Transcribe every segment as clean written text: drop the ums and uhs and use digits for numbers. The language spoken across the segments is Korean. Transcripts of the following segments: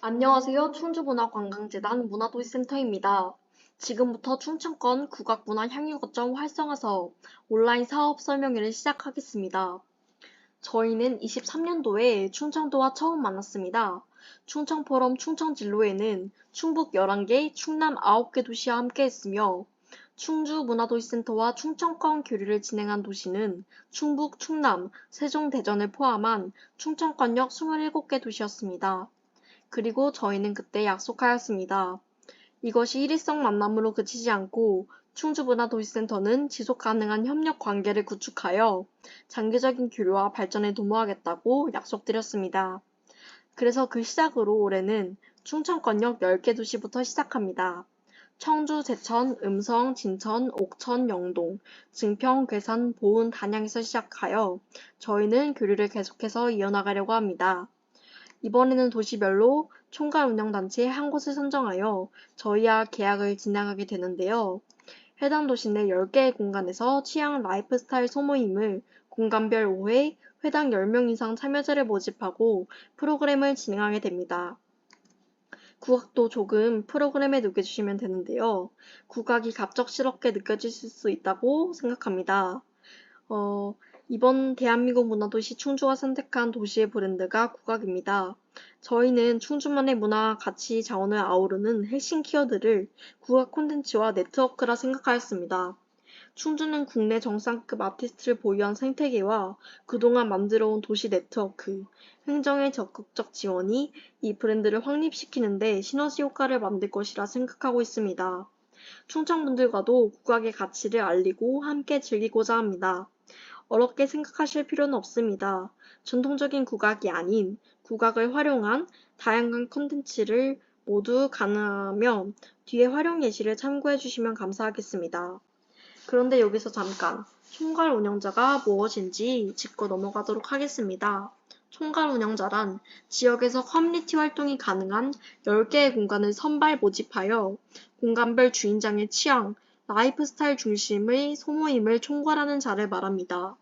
안녕하세요. 충주문화관광재단 문화도시센터입니다. 지금부터 충청권 국악문화 향유 거점 활성화 사업 온라인 사업 설명회를 시작하겠습니다. 저희는 23년도에 충청도와 처음 만났습니다. 충청포럼 충청진로에는 충북 11개, 충남 9개 도시와 함께했으며 충주문화도시센터와 충청권 교류를 진행한 도시는 충북, 충남, 세종, 대전을 포함한 충청권역 27개 도시였습니다. 그리고 저희는 그때 약속하였습니다. 이것이 일회성 만남으로 그치지 않고 충주문화도시센터는 지속가능한 협력 관계를 구축하여 장기적인 교류와 발전에 도모하겠다고 약속드렸습니다. 그래서 그 시작으로 올해는 충청권역 10개 도시부터 시작합니다. 청주, 제천, 음성, 진천, 옥천, 영동, 증평, 괴산, 보은, 단양에서 시작하여 저희는 교류를 계속해서 이어나가려고 합니다. 이번에는 도시별로 총괄 운영단체 한 곳을 선정하여 저희와 계약을 진행하게 되는데요. 해당 도시 내 10개의 공간에서 취향 라이프스타일 소모임을 공간별 5회, 회당 10명 이상 참여자를 모집하고 프로그램을 진행하게 됩니다. 국악도 조금 프로그램에 녹여주시면 되는데요. 국악이 갑작스럽게 느껴지실 수 있다고 생각합니다. 이번 대한민국 문화도시 충주가 선택한 도시의 브랜드가 국악입니다. 저희는 충주만의 문화 가치 자원을 아우르는 핵심 키워드를 국악 콘텐츠와 네트워크라 생각하였습니다. 충주는 국내 정상급 아티스트를 보유한 생태계와 그동안 만들어온 도시 네트워크, 행정의 적극적 지원이 이 브랜드를 확립시키는 데 시너지 효과를 만들 것이라 생각하고 있습니다. 충청분들과도 국악의 가치를 알리고 함께 즐기고자 합니다. 어렵게 생각하실 필요는 없습니다. 전통적인 국악이 아닌 국악을 활용한 다양한 콘텐츠를 모두 가능하며 뒤에 활용 예시를 참고해 주시면 감사하겠습니다. 그런데 여기서 잠깐 총괄 운영자가 무엇인지 짚고 넘어가도록 하겠습니다. 총괄 운영자란 지역에서 커뮤니티 활동이 가능한 10개의 공간을 선발 모집하여 공간별 주인장의 취향, 라이프 스타일 중심의 소모임을 총괄하는 자를 말합니다.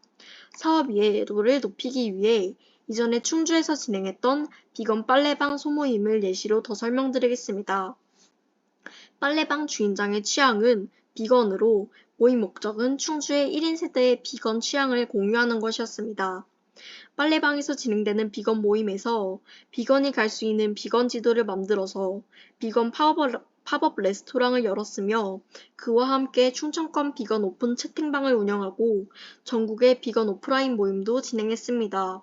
사업 이해도를 높이기 위해 이전에 충주에서 진행했던 비건 빨래방 소모임을 예시로 더 설명드리겠습니다. 빨래방 주인장의 취향은 비건으로 모임 목적은 충주의 1인 세대의 비건 취향을 공유하는 것이었습니다. 빨래방에서 진행되는 비건 모임에서 비건이 갈 수 있는 비건 지도를 만들어서 비건 팝업 레스토랑을 열었으며 그와 함께 충청권 비건 오픈 채팅방을 운영하고 전국의 비건 오프라인 모임도 진행했습니다.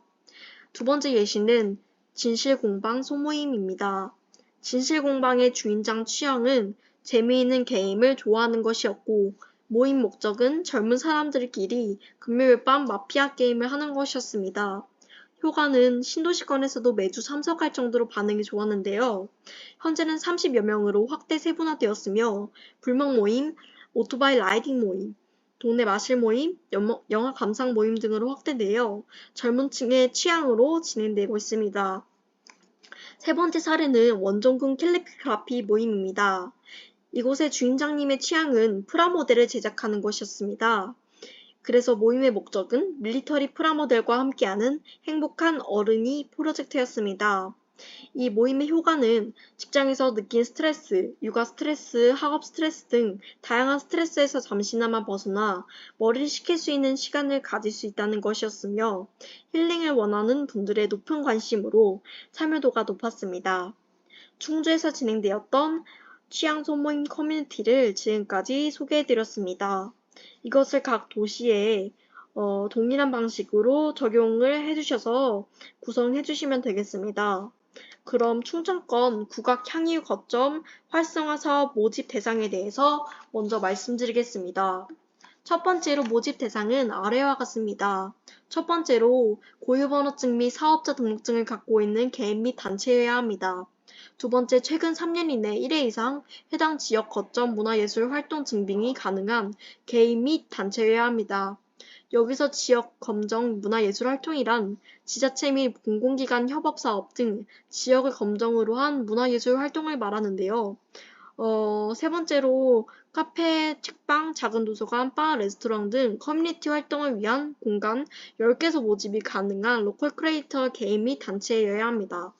두 번째 예시는 진실공방 소모임입니다. 진실공방의 주인장 취향은 재미있는 게임을 좋아하는 것이었고 모임 목적은 젊은 사람들끼리 금요일 밤 마피아 게임을 하는 것이었습니다. 효과는 신도시권에서도 매주 참석할 정도로 반응이 좋았는데요. 현재는 30여 명으로 확대 세분화되었으며 불멍 모임, 오토바이 라이딩 모임, 동네 마실 모임, 영화 감상 모임 등으로 확대되어 젊은 층의 취향으로 진행되고 있습니다. 세 번째 사례는 원종군 캘리그라피 모임입니다. 이곳의 주인장님의 취향은 프라모델을 제작하는 것이었습니다. 그래서 모임의 목적은 밀리터리 프라모델과 함께하는 행복한 어른이 프로젝트였습니다. 이 모임의 효과는 직장에서 느낀 스트레스, 육아 스트레스, 학업 스트레스 등 다양한 스트레스에서 잠시나마 벗어나 머리를 식힐 수 있는 시간을 가질 수 있다는 것이었으며 힐링을 원하는 분들의 높은 관심으로 참여도가 높았습니다. 충주에서 진행되었던 취향 소모임 커뮤니티를 지금까지 소개해드렸습니다. 이것을 각 도시에 동일한 방식으로 적용을 해주셔서 구성해주시면 되겠습니다. 그럼 충청권 국악향유 거점 활성화 사업 모집 대상에 대해서 먼저 말씀드리겠습니다. 첫 번째로 모집 대상은 아래와 같습니다. 첫 번째로 고유번호증 및 사업자 등록증을 갖고 있는 개인 및 단체여야 합니다. 두 번째, 최근 3년 이내 1회 이상 해당 지역 거점 문화예술 활동 증빙이 가능한 개인 및 단체여야 합니다. 여기서 지역 검정 문화예술 활동이란 지자체 및 공공기관 협업사업 등 지역을 검정으로 한 문화예술 활동을 말하는데요. 세 번째로 카페, 책방, 작은 도서관, 바, 레스토랑 등 커뮤니티 활동을 위한 공간 10개소 모집이 가능한 로컬 크리에이터 개인 및 단체여야 합니다.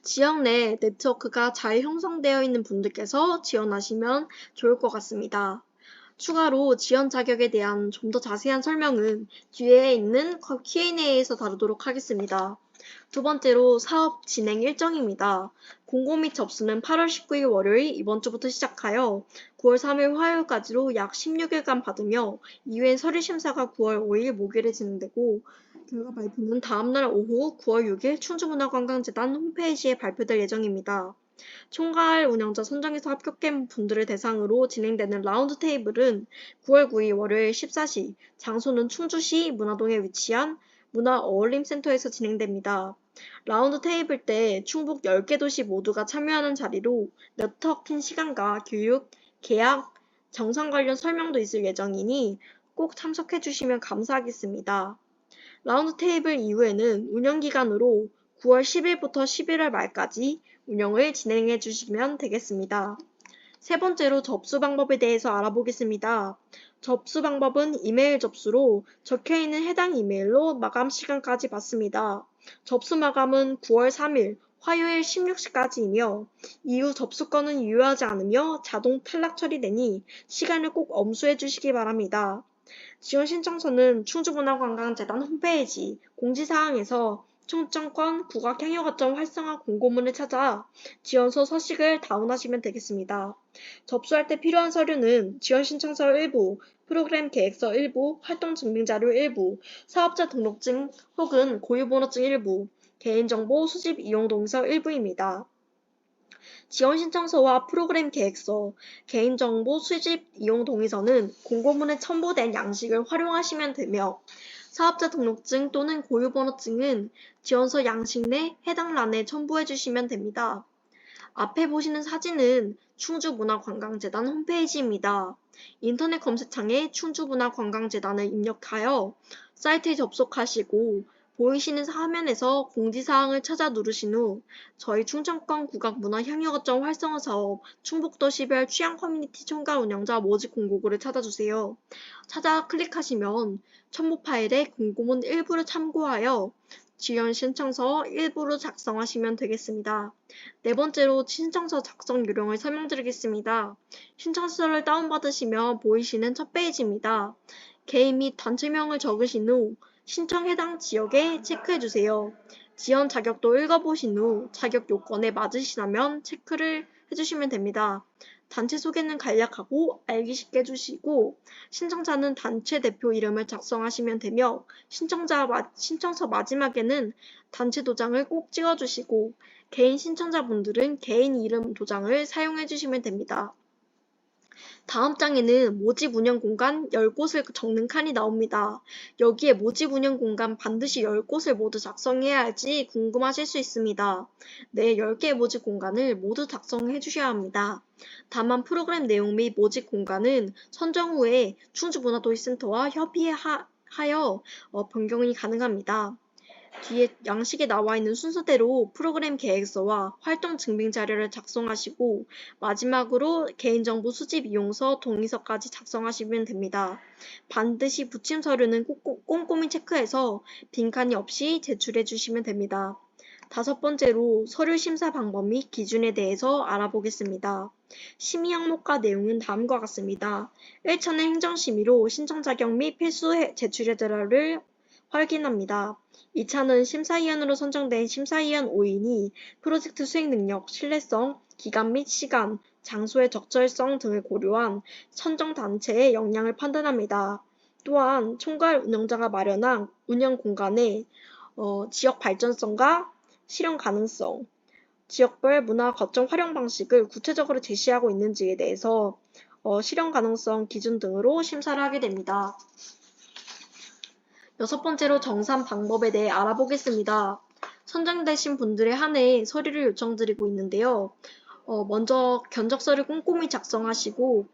지역 내 네트워크가 잘 형성되어 있는 분들께서 지원하시면 좋을 것 같습니다. 추가로 지원 자격에 대한 좀 더 자세한 설명은 뒤에 있는 Q&A에서 다루도록 하겠습니다. 두 번째로 사업 진행 일정입니다. 공고 및 접수는 8월 19일 월요일 이번 주부터 시작하여 9월 3일 화요일까지로 약 16일간 받으며 이후엔 서류 심사가 9월 5일 목요일에 진행되고 결과 발표는 다음날 오후 9월 6일 충주문화관광재단 홈페이지에 발표될 예정입니다. 총괄 운영자 선정에서 합격한 분들을 대상으로 진행되는 라운드 테이블은 9월 9일 월요일 14시, 장소는 충주시 문화동에 위치한 문화어울림센터에서 진행됩니다. 라운드 테이블 때 충북 10개 도시 모두가 참여하는 자리로 네트워킹 시간과 교육, 계약, 정상 관련 설명도 있을 예정이니 꼭 참석해 주시면 감사하겠습니다. 라운드 테이블 이후에는 운영기간으로 9월 10일부터 11월 말까지 운영을 진행해 주시면 되겠습니다. 세 번째로 접수 방법에 대해서 알아보겠습니다. 접수 방법은 이메일 접수로 적혀있는 해당 이메일로 마감 시간까지 받습니다. 접수 마감은 9월 3일 화요일 16시까지이며 이후 접수건은 유효하지 않으며 자동 탈락 처리되니 시간을 꼭 엄수해 주시기 바랍니다. 지원 신청서는 충주문화관광재단 홈페이지 공지사항에서 충청권 국악향유거점 활성화 공고문을 찾아 지원서 서식을 다운하시면 되겠습니다. 접수할 때 필요한 서류는 지원 신청서 일부, 프로그램 계획서 일부, 활동 증빙자료 일부, 사업자 등록증 혹은 고유번호증 일부, 개인정보 수집 이용 동의서 일부입니다. 지원 신청서와 프로그램 계획서, 개인정보 수집 이용 동의서는 공고문에 첨부된 양식을 활용하시면 되며 사업자 등록증 또는 고유번호증은 지원서 양식 내 해당 란에 첨부해 주시면 됩니다. 앞에 보시는 사진은 충주문화관광재단 홈페이지입니다. 인터넷 검색창에 충주문화관광재단을 입력하여 사이트에 접속하시고 보이시는 화면에서 공지사항을 찾아 누르신 후 저희 충청권 국악문화향유거점 활성화 사업 충북도시별 취향 커뮤니티 총괄 운영자 모집 공고글을 찾아주세요. 찾아 클릭하시면 첨부 파일에 공고문 일부를 참고하여 지원 신청서 일부를 작성하시면 되겠습니다. 네 번째로 신청서 작성 요령을 설명드리겠습니다. 신청서를 다운받으시면 보이시는 첫 페이지입니다. 개인 및 단체명을 적으신 후 신청 해당 지역에 체크해주세요. 지원 자격도 읽어보신 후 자격 요건에 맞으시다면 체크를 해주시면 됩니다. 단체 소개는 간략하고 알기 쉽게 해주시고 신청자는 단체 대표 이름을 작성하시면 되며 신청서 마지막에는 단체 도장을 꼭 찍어주시고 개인 신청자분들은 개인 이름 도장을 사용해주시면 됩니다. 다음 장에는 모집 운영 공간 10곳을 적는 칸이 나옵니다. 여기에 모집 운영 공간 반드시 10곳을 모두 작성해야 할지 궁금하실 수 있습니다. 네, 10개의 모집 공간을 모두 작성해 주셔야 합니다. 다만 프로그램 내용 및 모집 공간은 선정 후에 충주문화도시센터와 협의하여 변경이 가능합니다. 뒤에 양식에 나와 있는 순서대로 프로그램 계획서와 활동 증빙 자료를 작성하시고 마지막으로 개인정보 수집 이용서 동의서까지 작성하시면 됩니다. 반드시 붙임 서류는 꼼꼼히 체크해서 빈칸이 없이 제출해 주시면 됩니다. 다섯 번째로 서류 심사 방법 및 기준에 대해서 알아보겠습니다. 심의 항목과 내용은 다음과 같습니다. 1차는 행정심의로 신청 자격 및 필수 제출 자료를 확인합니다. 2차는 심사위원으로 선정된 심사위원 5인이 프로젝트 수행 능력, 신뢰성, 기간 및 시간, 장소의 적절성 등을 고려한 선정단체의 역량을 판단합니다. 또한 총괄 운영자가 마련한 운영 공간의 지역 발전성과 실현 가능성, 지역별 문화 거점 활용 방식을 구체적으로 제시하고 있는지에 대해서 실현 가능성 기준 등으로 심사를 하게 됩니다. 여섯 번째로 정산 방법에 대해 알아보겠습니다. 선정되신 분들에 한해 서류를 요청드리고 있는데요. 먼저 견적서를 꼼꼼히 작성하시고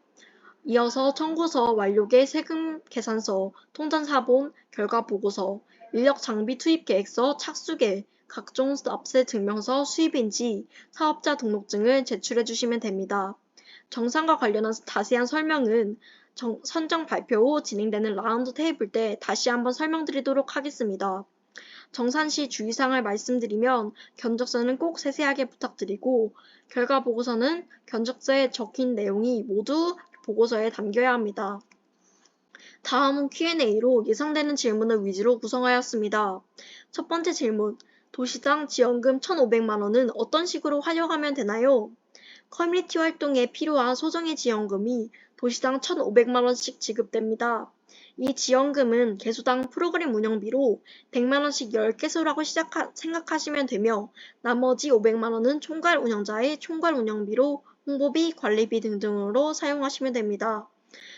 이어서 청구서, 완료계, 세금 계산서, 통장사본, 결과보고서, 인력 장비 투입 계획서, 착수계, 각종 납세 증명서, 수입인지, 사업자 등록증을 제출해 주시면 됩니다. 정산과 관련한 자세한 설명은 선정 발표 후 진행되는 라운드 테이블 때 다시 한번 설명드리도록 하겠습니다. 정산시 주의사항을 말씀드리면 견적서는 꼭 세세하게 부탁드리고 결과 보고서는 견적서에 적힌 내용이 모두 보고서에 담겨야 합니다. 다음은 Q&A로 예상되는 질문을 위주로 구성하였습니다. 첫 번째 질문, 도시당 지원금 1,500만 원은 어떤 식으로 활용하면 되나요? 커뮤니티 활동에 필요한 소정의 지원금이 도시당 1,500만 원씩 지급됩니다. 이 지원금은 개소당 프로그램 운영비로 100만 원씩 10개소라고 생각하시면 되며 나머지 500만 원은 총괄 운영자의 총괄 운영비로 홍보비, 관리비 등등으로 사용하시면 됩니다.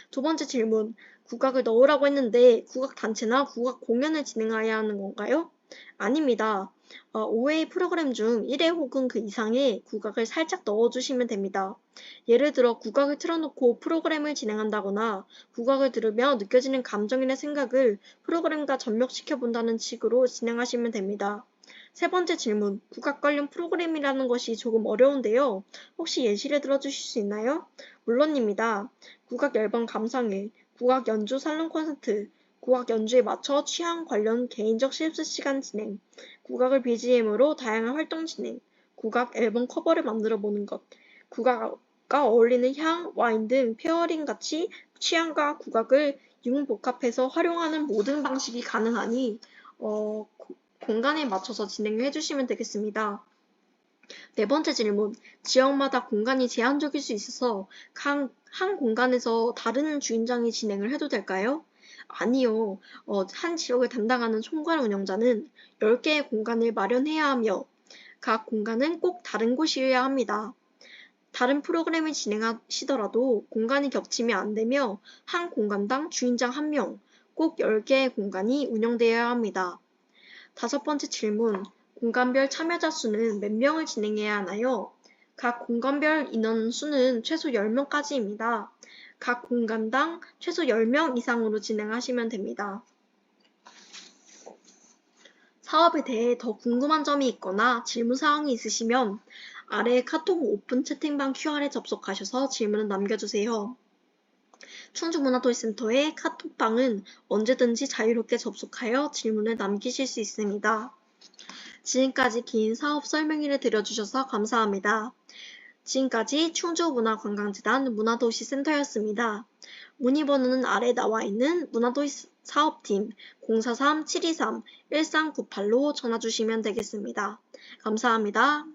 두 번째 질문, 국악을 넣으라고 했는데 국악단체나 국악공연을 진행해야 하는 건가요? 아닙니다. 5회의 프로그램 중 1회 혹은 그 이상의 국악을 살짝 넣어주시면 됩니다. 예를 들어 국악을 틀어놓고 프로그램을 진행한다거나 국악을 들으며 느껴지는 감정이나 생각을 프로그램과 접목시켜본다는 식으로 진행하시면 됩니다. 세 번째 질문, 국악 관련 프로그램이라는 것이 조금 어려운데요. 혹시 예시를 들어주실 수 있나요? 물론입니다. 국악 앨범 감상회, 국악 연주 살롱 콘서트, 국악 연주에 맞춰 취향 관련 개인적 실습 시간 진행, 국악을 BGM으로 다양한 활동 진행, 국악 앨범 커버를 만들어 보는 것, 국악과 어울리는 향, 와인 등 페어링 같이 취향과 국악을 융복합해서 활용하는 모든 방식이 가능하니 공간에 맞춰서 진행을 해주시면 되겠습니다. 네 번째 질문, 지역마다 공간이 제한적일 수 있어서 한 공간에서 다른 주인장이 진행을 해도 될까요? 아니요. 한 지역을 담당하는 총괄 운영자는 10개의 공간을 마련해야 하며 각 공간은 꼭 다른 곳이어야 합니다. 다른 프로그램을 진행하시더라도 공간이 겹치면 안 되며 한 공간당 주인장 1명, 꼭 10개의 공간이 운영되어야 합니다. 다섯 번째 질문, 공간별 참여자 수는 몇 명을 진행해야 하나요? 각 공간별 인원 수는 최소 10명까지입니다. 각 공간당 최소 10명 이상으로 진행하시면 됩니다. 사업에 대해 더 궁금한 점이 있거나 질문 사항이 있으시면 아래 카톡 오픈 채팅방 QR에 접속하셔서 질문을 남겨주세요. 충주문화도시센터의 카톡방은 언제든지 자유롭게 접속하여 질문을 남기실 수 있습니다. 지금까지 긴 사업 설명회를 들어주셔서 감사합니다. 지금까지 충주문화관광재단 문화도시센터였습니다. 문의번호는 아래 나와 있는 문화도시 사업팀 043-723-1398로 전화 주시면 되겠습니다. 감사합니다.